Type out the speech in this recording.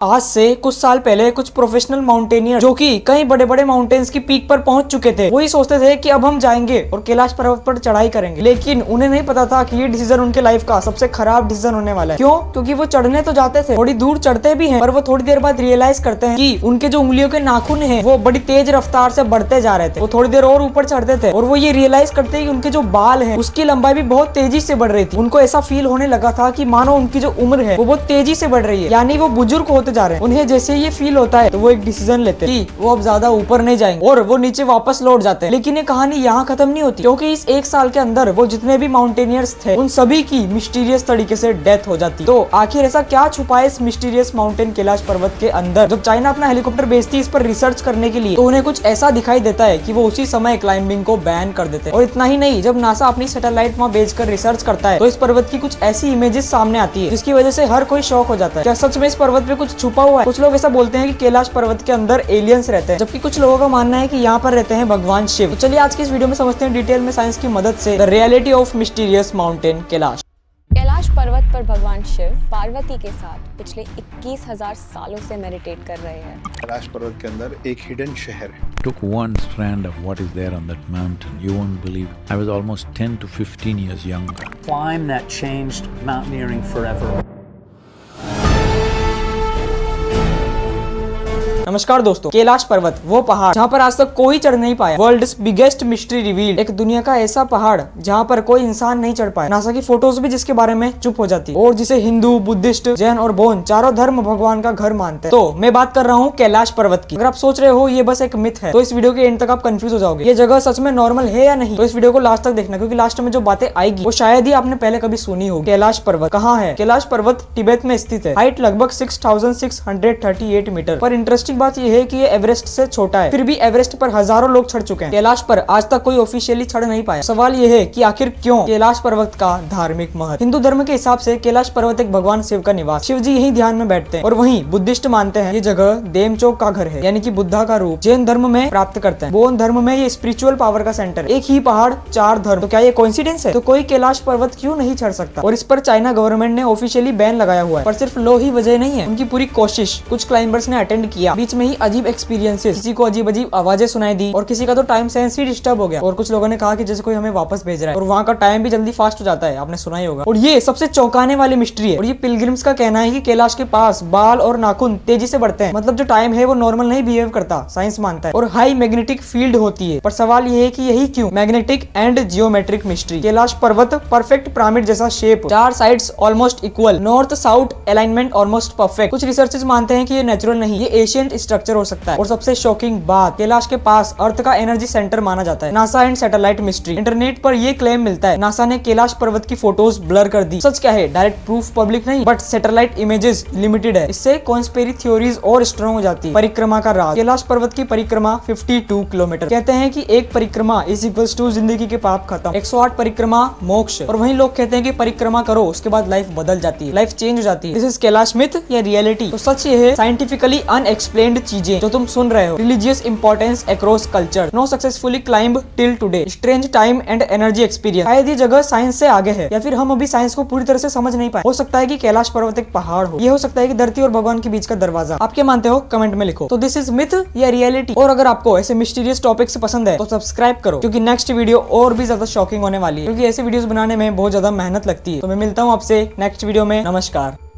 आज से कुछ साल पहले कुछ प्रोफेशनल माउंटेनियर जो कि कई बड़े बड़े माउंटेन्स की पीक पर पहुंच चुके थे, वही सोचते थे कि अब हम जाएंगे और कैलाश पर्वत पर चढ़ाई करेंगे। लेकिन उन्हें नहीं पता था कि ये डिसीजन उनके लाइफ का सबसे खराब डिसीजन होने वाला है। क्यों? क्योंकि वो चढ़ने तो जाते थे, थोड़ी दूर चढ़ते भी हैं, पर वो थोड़ी देर बाद रियलाइज करते हैं कि उनके जो उंगलियों के नाखून हैं वो बड़ी तेज रफ्तार से बढ़ते जा रहे थे। वो थोड़ी देर और ऊपर चढ़ते थे और वो ये रियलाइज करते हैं कि उनके जो बाल हैं उसकी लंबाई भी बहुत तेजी से बढ़ रही थी। उनको ऐसा फील होने लगा था कि मानो उनकी जो उम्र है वो बहुत तेजी से बढ़ रही है, यानी वो बुजुर्ग होते जा रहे हैं। उन्हें जैसे ये फील होता है तो वो एक डिसीजन लेते हैं कि वो अब ज्यादा ऊपर नहीं जाएंगे और वो नीचे वापस लौट जाते हैं। लेकिन ये कहानी यहाँ खत्म नहीं होती, क्योंकि इस एक साल के अंदर वो जितने भी माउंटेनियर्स थे उन सभी की मिस्टीरियस तरीके से डेथ हो जाती। तो आखिर ऐसा क्या छुपा है इस मिस्टीरियस माउंटेन कैलाश पर्वत के अंदर? जब चाइना अपना हेलीकॉप्टर भेजती है इस पर रिसर्च करने के लिए तो उन्हें कुछ ऐसा दिखाई देता है कि वो उसी समय क्लाइंबिंग को बैन कर देते हैं। और इतना ही नहीं, जब नासा अपनी सैटेलाइट वहाँ भेजकर रिसर्च करता है तो इस पर्वत की कुछ ऐसी इमेजेस सामने आती है जिसकी वजह से हर कोई शॉक हो जाता है। क्या सच में इस पर्वत पे कुछ छुपा हुआ है? कुछ लोग ऐसा बोलते हैं कि कैलाश पर्वत के अंदर एलियंस रहते हैं, जबकि कुछ लोगों का मानना है कि यहाँ पर रहते हैं भगवान शिव। तो चलिए आज की इस वीडियो में समझते हैं डिटेल में साइंस की मदद से the reality of mysterious mountain Kailash. Kailash पर्वत पर भगवान शिव पार्वती के साथ पिछले 21,000 सालों से मेडिटेट कर रहे हैं। कैलाश पर्वत के अंदर एक हिडन शहर है। Took one strand of what is there on that mountain. You won't believe. I was almost 10 to 15 years younger. Climb that changed mountaineering forever. नमस्कार दोस्तों, कैलाश पर्वत वो पहाड़ जहाँ पर आज तक कोई चढ़ नहीं पाया। वर्ल्ड्स बिगेस्ट मिस्ट्री रिवील्ड, एक दुनिया का ऐसा पहाड़ जहाँ पर कोई इंसान नहीं चढ़ पाया। नासा की फोटोज भी जिसके बारे में चुप हो जाती और जिसे हिंदू, बुद्धिस्ट, जैन और बौद्ध चारों धर्म भगवान का घर मानते हैं। तो मैं बात कर रहा हूँ कैलाश पर्वत की। अगर आप सोच रहे हो ये बस एक मिथ है तो इस वीडियो के एंड तक आप कंफ्यूज हो जाओगे। ये जगह सच में नॉर्मल है या नहीं, तो इस वीडियो को लास्ट तक देखना, क्योंकि लास्ट में जो बातें आएगी वो शायद ही आपने पहले कभी सुनी हो। कैलाश पर्वत कहाँ है? कैलाश पर्वत तिब्बत में स्थित है। हाइट लगभग 6638 मीटर। पर इंटरेस्टिंग बात यह है कि ये एवरेस्ट से छोटा है, फिर भी एवरेस्ट पर हजारों लोग चढ़ चुके हैं। कैलाश पर आज तक कोई ऑफिशियली चढ़ नहीं पाया। सवाल ये है कि आखिर क्यों? कैलाश पर्वत का धार्मिक महत्व। हिंदू धर्म के हिसाब से कैलाश पर्वत एक भगवान शिव का निवास, शिव जी यही ध्यान में बैठते हैं। और वहीं बुद्धिस्ट मानते हैं ये जगह देमचोक का घर है, यानी कि बुद्धा का रूप। जैन धर्म में प्राप्त करते हैं। बौद्ध धर्म में ये स्पिरिचुअल पावर का सेंटर। एक ही पहाड़, चार धर्म। तो क्या ये कोइंसिडेंस है? तो कोई कैलाश पर्वत क्यों नहीं चढ़ सकता? और इस पर चाइना गवर्नमेंट ने ऑफिशियली बैन लगाया हुआ है। पर सिर्फ लो ही वजह नहीं है, उनकी पूरी कोशिश। कुछ क्लाइंबर्स ने अटेंड किया, बीच में ही अजीब एक्सपीरियंसेस, किसी को अजीब अजीब आवाजें सुनाई दी और किसी का तो टाइम सेंस ही डिस्टर्ब हो गया। और कुछ लोगों ने कहा कि जैसे कोई हमें वापस भेज रहा है। और वहाँ का टाइम भी जल्दी फास्ट हो जाता है, आपने सुना ही होगा। और ये सबसे चौंकाने वाली मिस्ट्री है। और ये पिलग्रिम्स का कहना है कि कैलाश के पास बाल और नाखून तेजी से बढ़ते हैं, मतलब जो टाइम है वो नॉर्मल नहीं बिहेव करता, साइंस मानता है। और हाई मैग्नेटिक फील्ड होती है। पर सवाल ये है कि यही क्यों? Magnetic and geometric mystery. Kailash पर्वत परफेक्ट पिरामिड जैसा शेप, चार sides almost equal, north south alignment almost perfect. कुछ रिसर्चर्स मानते हैं कि ये नेचुरल नहीं, ये एशियंट स्ट्रक्चर हो सकता है। और सबसे शॉकिंग बात, कैलाश के पास अर्थ का एनर्जी सेंटर माना जाता है। NASA and satellite mystery. Internet पर ये क्लेम मिलता है नासा ने कैलाश पर्वत की फोटोज ब्लर कर दी। सच क्या है? डायरेक्ट प्रूफ पब्लिक नहीं, बट सैटेलाइट इमेजेस लिमिटेड है। इससे कॉन्स्पिरेसी थ्योरीज और स्ट्रॉन्ग हो जाती है। परिक्रमा का राज। कैलाश पर्वत की परिक्रमा 52 किलोमीटर। कहते हैं कि एक परिक्रमा इज इक्वल्स टू जिंदगी के पाप खत्म। 108 परिक्रमा मोक्ष। और वहीं लोग कहते हैं कि परिक्रमा करो उसके बाद लाइफ बदल जाती है, लाइफ चेंज हो जाती है। दिस इज कैलाश मिथ या रियलिटी? तो सच ये है साइंटिफिकली अनएक्सप्लेन्ड चीजें जो तुम सुन रहे हो। Religious importance across culture, no successfully climb till today, strange time and energy experience। शायद ये जगह साइंस से आगे है, या फिर हम अभी साइंस को पूरी तरह से समझ नहीं पाए। हो सकता है कि कैलाश पर्वत एक पहाड़ हो, ये हो सकता है कि धरती और भगवान के बीच का दरवाजा। आप क्या मानते हो? कमेंट में लिखो। तो दिस इज मिथ या रियलिटी? और अगर आपको ऐसे मिस्टीरियस टॉपिक्स पसंद है तो सब्सक्राइब करो, क्योंकि नेक्स्ट वीडियो और भी ज्यादा शॉकिंग होने वाली है, क्योंकि ऐसे वीडियोस बनाने में बहुत ज्यादा मेहनत लगती है। तो मैं मिलता हूँ आपसे नेक्स्ट वीडियो में। नमस्कार।